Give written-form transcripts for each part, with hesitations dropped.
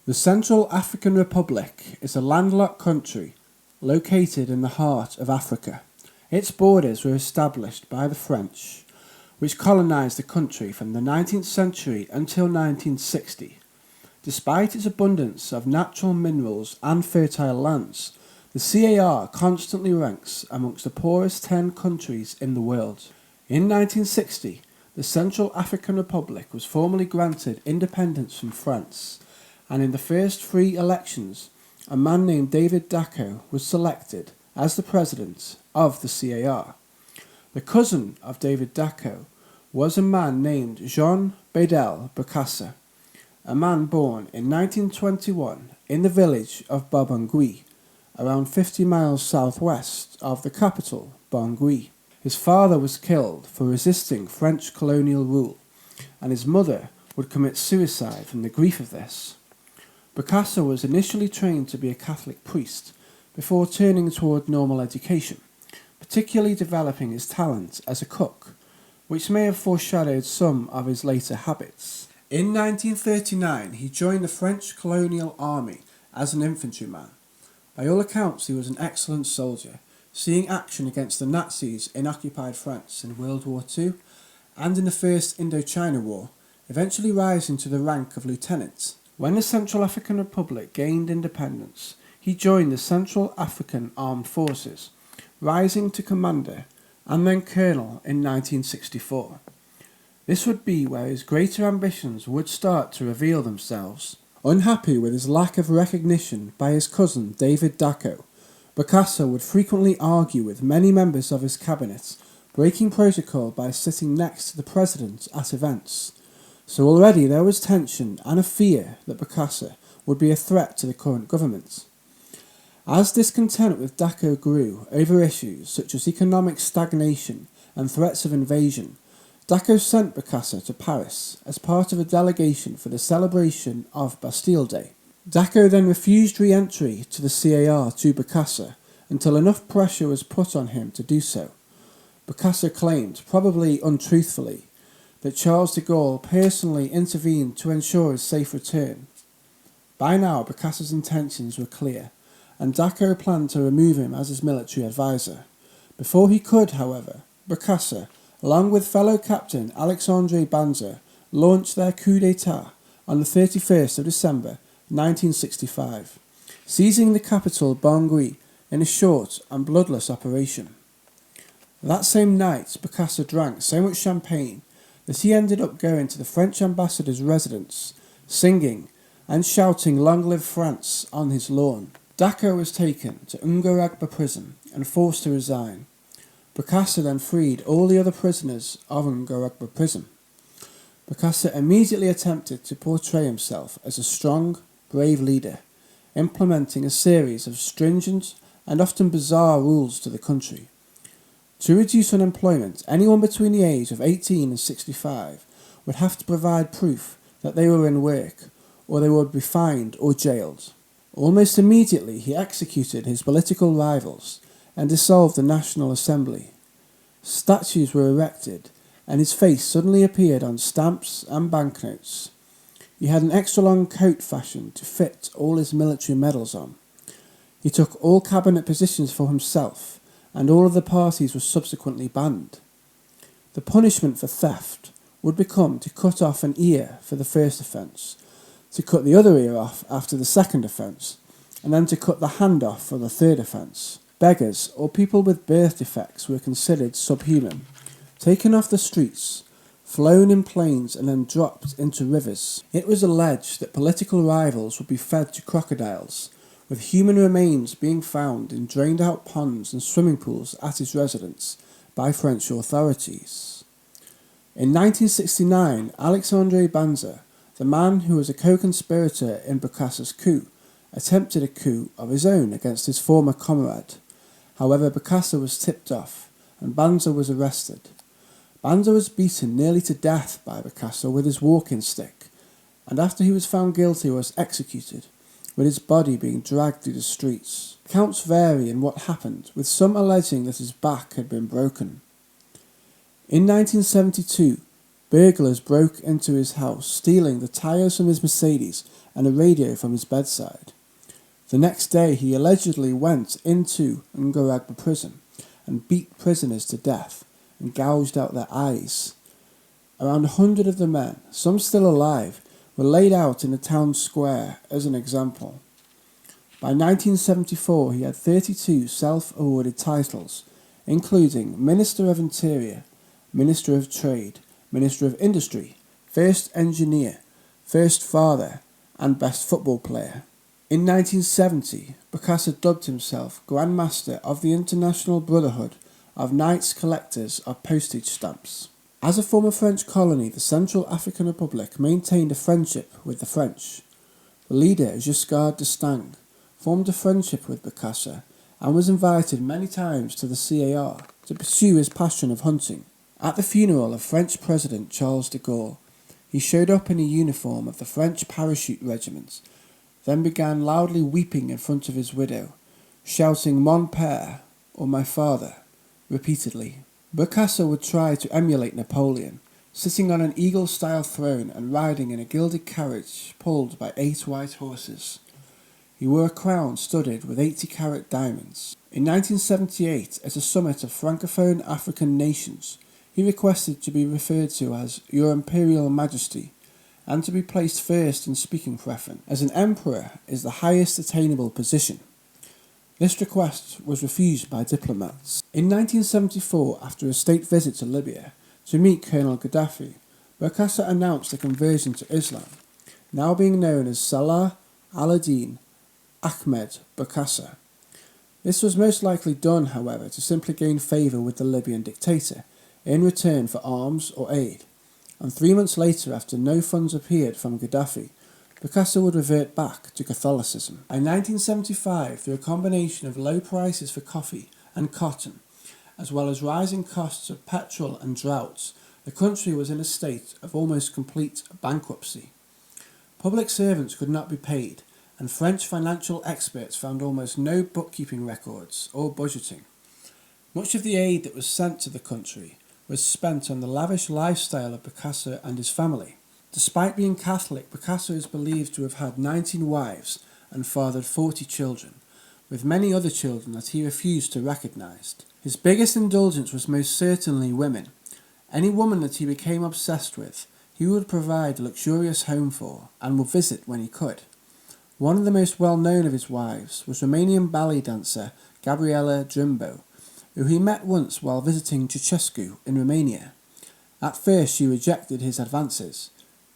The Central African Republic is a landlocked country located in the heart of Africa. Its borders were established by the French, which colonised the country from the 19th century until 1960. Despite its abundance of natural minerals and fertile lands, the CAR constantly ranks amongst the poorest 10 countries in the world. In 1960, the Central African Republic was formally granted independence from France, and in the first free elections, a man named David Dacko was selected as the president of the CAR. The cousin of David Dacko was a man named Jean Bedel Bokassa, a man born in 1921 in the village of Bangui, around 50 miles southwest of the capital, Bangui. His father was killed for resisting French colonial rule, and his mother would commit suicide from the grief of this. Bokassa was initially trained to be a Catholic priest before turning toward normal education, particularly developing his talent as a cook, which may have foreshadowed some of his later habits. In 1939, he joined the French colonial army as an infantryman. By all accounts, he was an excellent soldier, seeing action against the Nazis in occupied France in World War II and in the First Indochina War, eventually rising to the rank of lieutenant. When the Central African Republic gained independence, he joined the Central African Armed Forces, rising to commander and then colonel in 1964. This would be where his greater ambitions would start to reveal themselves. Unhappy with his lack of recognition by his cousin David Dacko, Bokassa would frequently argue with many members of his cabinet, breaking protocol by sitting next to the president at events. So already there was tension and a fear that Bokassa would be a threat to the current government. As discontent with Dacko grew over issues such as economic stagnation and threats of invasion, Dacko sent Bokassa to Paris as part of a delegation for the celebration of Bastille Day. Dacko then refused re-entry to the CAR to Bokassa until enough pressure was put on him to do so. Bokassa claimed, probably untruthfully, that Charles de Gaulle personally intervened to ensure his safe return. By now, Bokassa's intentions were clear, and Dacko planned to remove him as his military advisor. Before he could, however, Bokassa, along with fellow captain Alexandre Banza, launched their coup d'état on the 31st of December 1965, seizing the capital Bangui in a short and bloodless operation. That same night, Bokassa drank so much champagne that he ended up going to the French ambassador's residence, singing and shouting "Long live France" on his lawn. Dacko was taken to Ngoragba prison and forced to resign. Bokassa then freed all the other prisoners of Ngoragba prison. Bokassa immediately attempted to portray himself as a strong, brave leader, implementing a series of stringent and often bizarre rules to the country. To reduce unemployment, anyone between the age of 18 and 65 would have to provide proof that they were in work, or they would be fined or jailed. Almost immediately, he executed his political rivals and dissolved the National Assembly. Statues were erected, and his face suddenly appeared on stamps and banknotes. He had an extra long coat fashioned to fit all his military medals on. He took all cabinet positions for himself, and all of the parties were subsequently banned. The punishment for theft would become to cut off an ear for the first offence, to cut the other ear off after the second offence, and then to cut the hand off for the third offence. Beggars or people with birth defects were considered subhuman, taken off the streets, flown in planes and then dropped into rivers. It was alleged that political rivals would be fed to crocodiles, with human remains being found in drained-out ponds and swimming pools at his residence by French authorities. In 1969, Alexandre Banza, the man who was a co-conspirator in Bokassa's coup, attempted a coup of his own against his former comrade. However, Bokassa was tipped off, and Banza was arrested. Banza was beaten nearly to death by Bokassa with his walking stick, and after he was found guilty was executed, with his body being dragged through the streets. Accounts vary in what happened, with some alleging that his back had been broken. In 1972, Burglars broke into his house, stealing the tyres from his Mercedes and a radio from his bedside. The next day he allegedly went into Ngoragba prison and beat prisoners to death and gouged out their eyes. Around 100 of the men, some still alive, were laid out in the town square as an example. By 1974 he had 32 self-awarded titles, including Minister of Interior, Minister of Trade, Minister of Industry, First Engineer, First Father, and Best Football Player. In 1970, Bokassa dubbed himself Grand Master of the International Brotherhood of Knights Collectors of Postage Stamps. As a former French colony, the Central African Republic maintained a friendship with the French. The leader, Giscard d'Estaing, formed a friendship with Bokassa and was invited many times to the CAR to pursue his passion of hunting. At the funeral of French President Charles de Gaulle, he showed up in a uniform of the French Parachute Regiment, then began loudly weeping in front of his widow, shouting "Mon père," or "my father," repeatedly. Bokassa would try to emulate Napoleon, sitting on an eagle-style throne and riding in a gilded carriage pulled by 8 white horses. He wore a crown studded with 80-carat diamonds. In 1978, at a summit of Francophone African nations, he requested to be referred to as Your Imperial Majesty and to be placed first in speaking preference, as an emperor is the highest attainable position. This request was refused by diplomats. In 1974, after a state visit to Libya to meet Colonel Gaddafi, Bokassa announced a conversion to Islam, now being known as Salah al-Din Ahmed Bokassa. This was most likely done, however, to simply gain favour with the Libyan dictator in return for arms or aid, and 3 months later, after no funds appeared from Gaddafi, Bokassa would revert back to Catholicism. In 1975, through a combination of low prices for coffee and cotton, as well as rising costs of petrol and droughts, the country was in a state of almost complete bankruptcy. Public servants could not be paid, and French financial experts found almost no bookkeeping records or budgeting. Much of the aid that was sent to the country was spent on the lavish lifestyle of Bokassa and his family. Despite being Catholic, Bokassa is believed to have had 19 wives and fathered 40 children, with many other children that he refused to recognise. His biggest indulgence was most certainly women. Any woman that he became obsessed with, he would provide a luxurious home for and would visit when he could. One of the most well-known of his wives was Romanian ballet dancer Gabriela Drimbo, who he met once while visiting Ceausescu in Romania. At first she rejected his advances,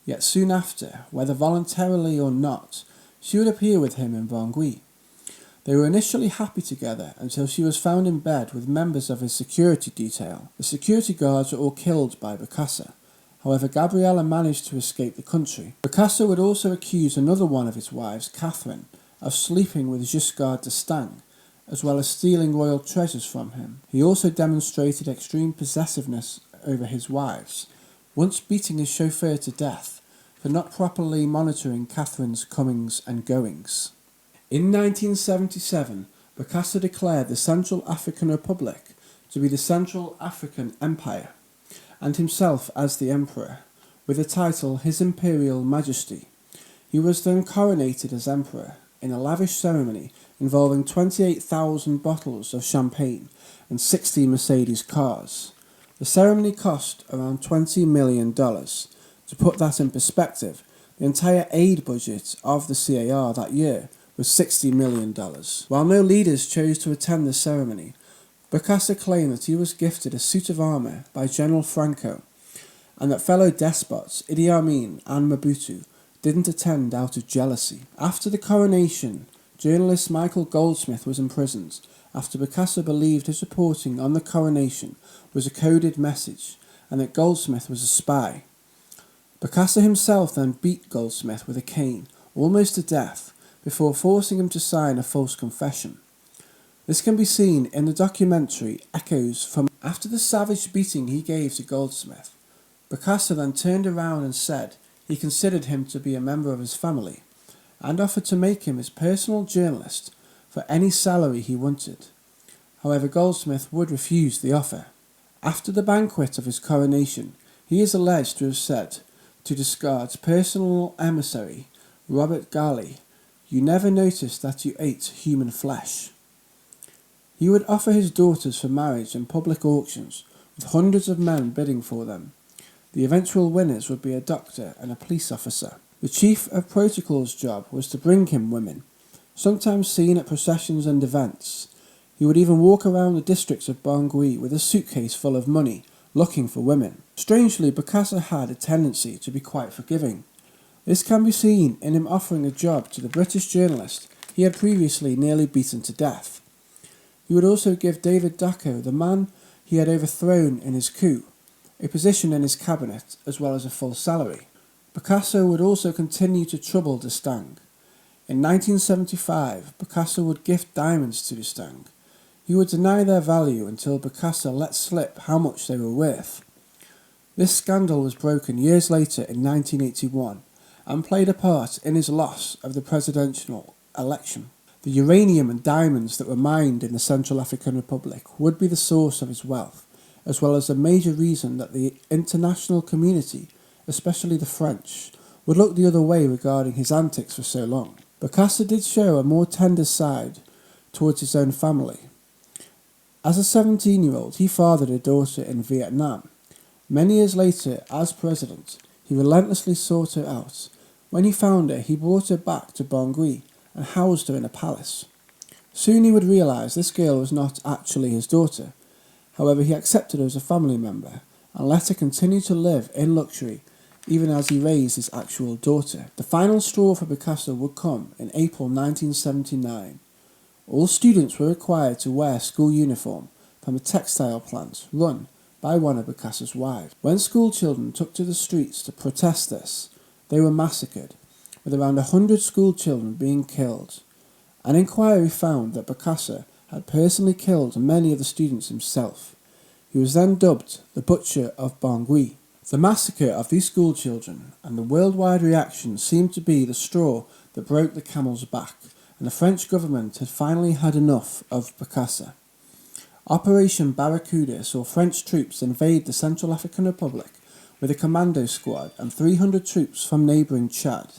yet soon after, whether voluntarily or not, she would appear with him in Bangui. They were initially happy together until she was found in bed with members of his security detail. The security guards were all killed by Bokassa. However, Gabriela managed to escape the country. Bokassa would also accuse another one of his wives, Catherine, of sleeping with Giscard d'Estaing, as well as stealing royal treasures from him. He also demonstrated extreme possessiveness over his wives, once beating his chauffeur to death for not properly monitoring Catherine's comings and goings. In 1977, Bokassa declared the Central African Republic to be the Central African Empire, and himself as the emperor, with the title His Imperial Majesty. He was then coronated as emperor in a lavish ceremony involving 28,000 bottles of champagne and 60 Mercedes cars. The ceremony cost around $20 million. To put that in perspective, the entire aid budget of the CAR that year was $60 million. While no leaders chose to attend the ceremony, Bokassa claimed that he was gifted a suit of armour by General Franco, and that fellow despots Idi Amin and Mobutu didn't attend out of jealousy. After the coronation, journalist Michael Goldsmith was imprisoned after Bokassa believed his reporting on the coronation was a coded message and that Goldsmith was a spy. Bokassa himself then beat Goldsmith with a cane, almost to death, before forcing him to sign a false confession. This can be seen in the documentary Echoes from. After the savage beating he gave to Goldsmith, Bokassa then turned around and said he considered him to be a member of his family, and offered to make him his personal journalist for any salary he wanted. However, Goldsmith would refuse the offer. After the banquet of his coronation, He is alleged to have said to Descartes' personal emissary, Robert Galli, "You never noticed that you ate human flesh." He would offer his daughters for marriage in public auctions, with hundreds of men bidding for them. The eventual winners would be a doctor and a police officer. The chief of protocol's job was to bring him women, sometimes seen at processions and events. He would even walk around the districts of Bangui with a suitcase full of money, looking for women. Strangely, Bokassa had a tendency to be quite forgiving. This can be seen in him offering a job to the British journalist he had previously nearly beaten to death. He would also give David Dacko, the man he had overthrown in his coup, a position in his cabinet as well as a full salary. Bokassa would also continue to trouble D'Estaing. In 1975, Bokassa would gift diamonds to D'Estaing. He would deny their value until Bokassa let slip how much they were worth. This scandal was broken years later in 1981 and played a part in his loss of the presidential election. The uranium and diamonds that were mined in the Central African Republic would be the source of his wealth, as well as a major reason that the international community, especially the French, would look the other way regarding his antics for so long. Bokassa did show a more tender side towards his own family. As a 17-year-old, he fathered a daughter in Vietnam. Many years later, as president, he relentlessly sought her out. When he found her, he brought her back to Bangui and housed her in a palace. Soon he would realise this girl was not actually his daughter. However, he accepted her as a family member and let her continue to live in luxury even as he raised his actual daughter. The final straw for Bokassa would come in April 1979. All students were required to wear school uniform from a textile plant run by one of Bokassa's wives. When school children took to the streets to protest this, they were massacred, with around 100 school children being killed. An inquiry found that Bokassa had personally killed many of the students himself. He was then dubbed the Butcher of Bangui. The massacre of these school children and the worldwide reaction seemed to be the straw that broke the camel's back, and the French government had finally had enough of Bokassa. Operation Barracuda saw French troops invade the Central African Republic with a commando squad and 300 troops from neighbouring Chad.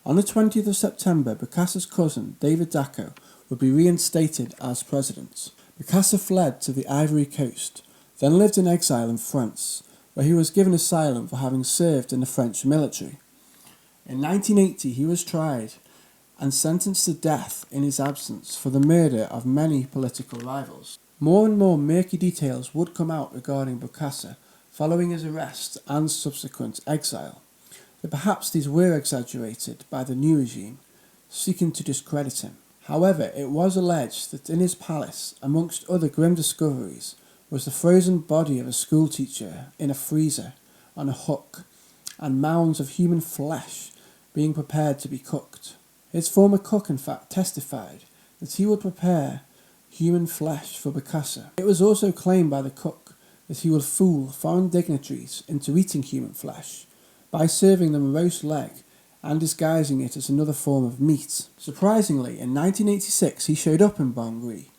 On the 20th of September, Bokassa's cousin, David Dacko, would be reinstated as president. Bokassa fled to the Ivory Coast, then lived in exile in France, where he was given asylum for having served in the French military. In 1980, he was tried and sentenced to death in his absence for the murder of many political rivals. More and more murky details would come out regarding Bokassa following his arrest and subsequent exile, but perhaps these were exaggerated by the new regime, seeking to discredit him. However, it was alleged that in his palace, amongst other grim discoveries, was the frozen body of a schoolteacher in a freezer on a hook, and mounds of human flesh being prepared to be cooked. His former cook, in fact, testified that he would prepare human flesh for Bokassa. It was also claimed by the cook that he would fool foreign dignitaries into eating human flesh by serving them a roast leg and disguising it as another form of meat. Surprisingly, in 1986 he showed up in Bangui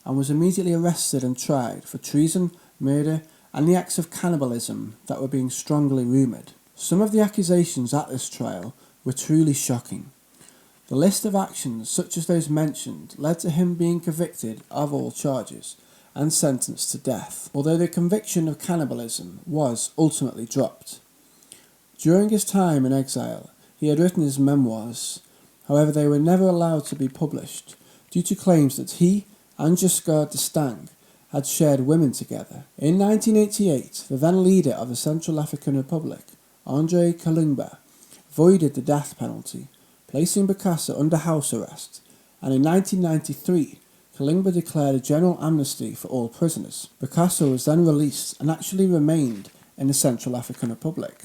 and was immediately arrested and tried for treason, murder and the acts of cannibalism that were being strongly rumoured. Some of the accusations at this trial were truly shocking. The list of actions, such as those mentioned, led to him being convicted of all charges and sentenced to death, although the conviction of cannibalism was ultimately dropped. During his time in exile, he had written his memoirs. However, they were never allowed to be published due to claims that he and Giscard d'Estaing had shared women together. In 1988, the then leader of the Central African Republic, André Kalumba, voided the death penalty, placing Bokassa under house arrest, and in 1993, Kalumba declared a general amnesty for all prisoners. Bokassa was then released and actually remained in the Central African Republic.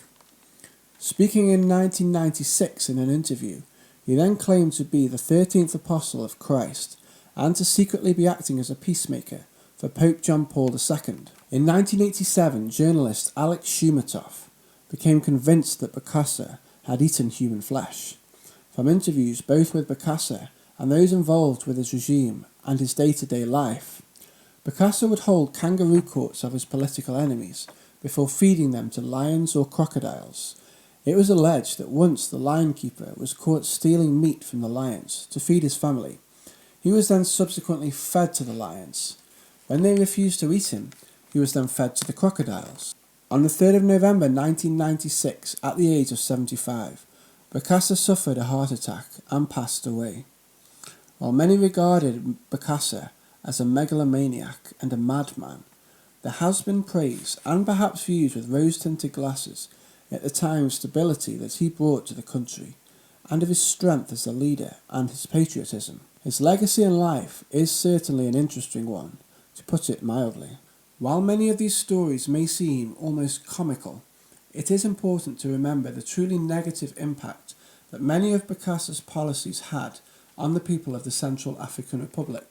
Speaking in 1996 in an interview, he then claimed to be the 13th apostle of Christ and to secretly be acting as a peacemaker for Pope John Paul II. In 1987, journalist Alex Shumatov became convinced that Bokassa had eaten human flesh. From interviews both with Bokassa and those involved with his regime and his day-to-day life, Bokassa would hold kangaroo courts of his political enemies before feeding them to lions or crocodiles. It was alleged that once the lion keeper was caught stealing meat from the lions to feed his family. He was then subsequently fed to the lions. When they refused to eat him, he was then fed to the crocodiles. On the 3rd of November 1996, at the age of 75, Bokassa suffered a heart attack and passed away. While many regarded Bokassa as a megalomaniac and a madman, there has been praised, and perhaps viewed with rose-tinted glasses, at the time of stability that he brought to the country, and of his strength as a leader and his patriotism. His legacy in life is certainly an interesting one, to put it mildly. While many of these stories may seem almost comical, it is important to remember the truly negative impact that many of Bokassa's policies had on the people of the Central African Republic.